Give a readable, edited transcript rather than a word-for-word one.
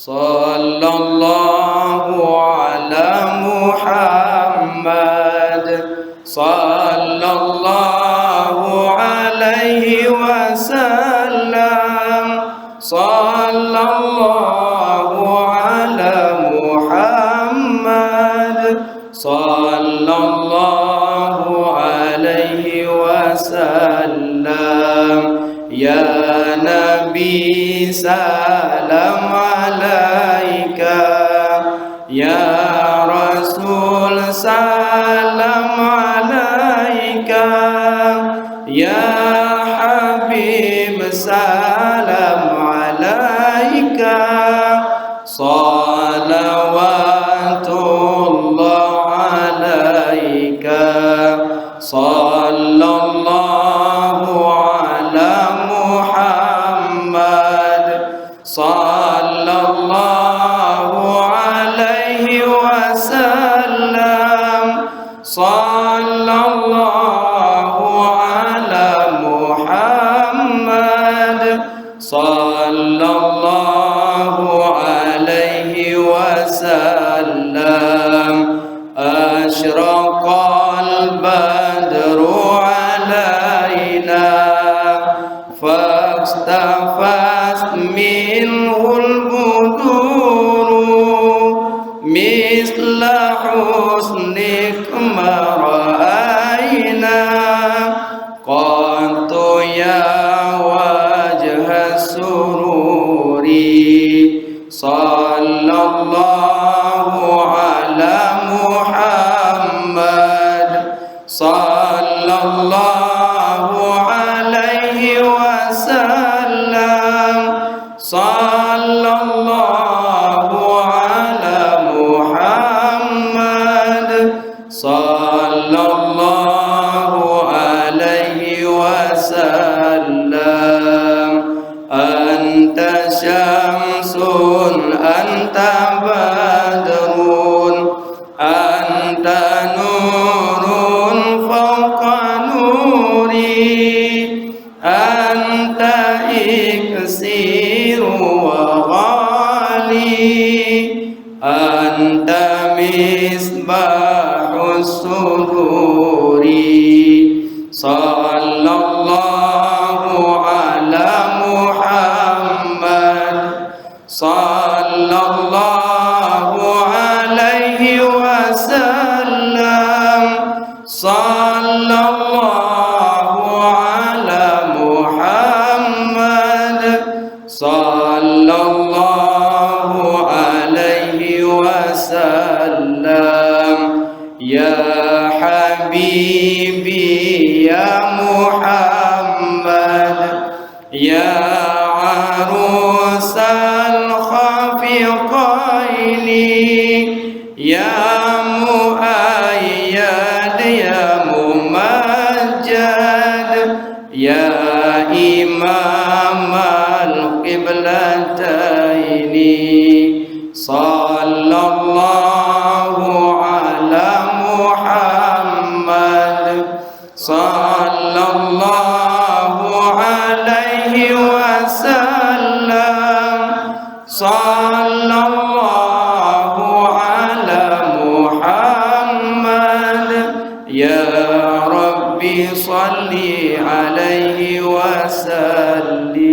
صلى الله على محمد صلى الله عليه وسلم صلى الله على محمد صلى الله عليه وسلم يا نبي سلام عليك يا رسول سلام عليك يا حبيب سلام عليك صلوات الله عليك صلى الله على محمد صلى الله عليه وسلم صلى الله على محمد صلى الله عليه وسلم أشرق البدر علينا فاختفت منه البدور مثل حسنك ما رأينا قط يا وجه السرور صلى الله على محمد صلى الله عليه وسلم صلى الله على محمد صلى الله عليه وسلم أنت شمس أنت بدر أنت نور فوق نوري أنت إكسير وغالي أنت مصباح السرور صلى الله على محمد صلى الله عليه وسلم صلى الله على محمد صلى الله عليه وسلم يا حبيبي يا محمد يا عروس الخفقين يا مؤيد يا ممجد يا إمام القبلتين صلى الله على محمد صلى الله عليه وسلم صلى الله على محمد يا ربي صل عليه وسلم.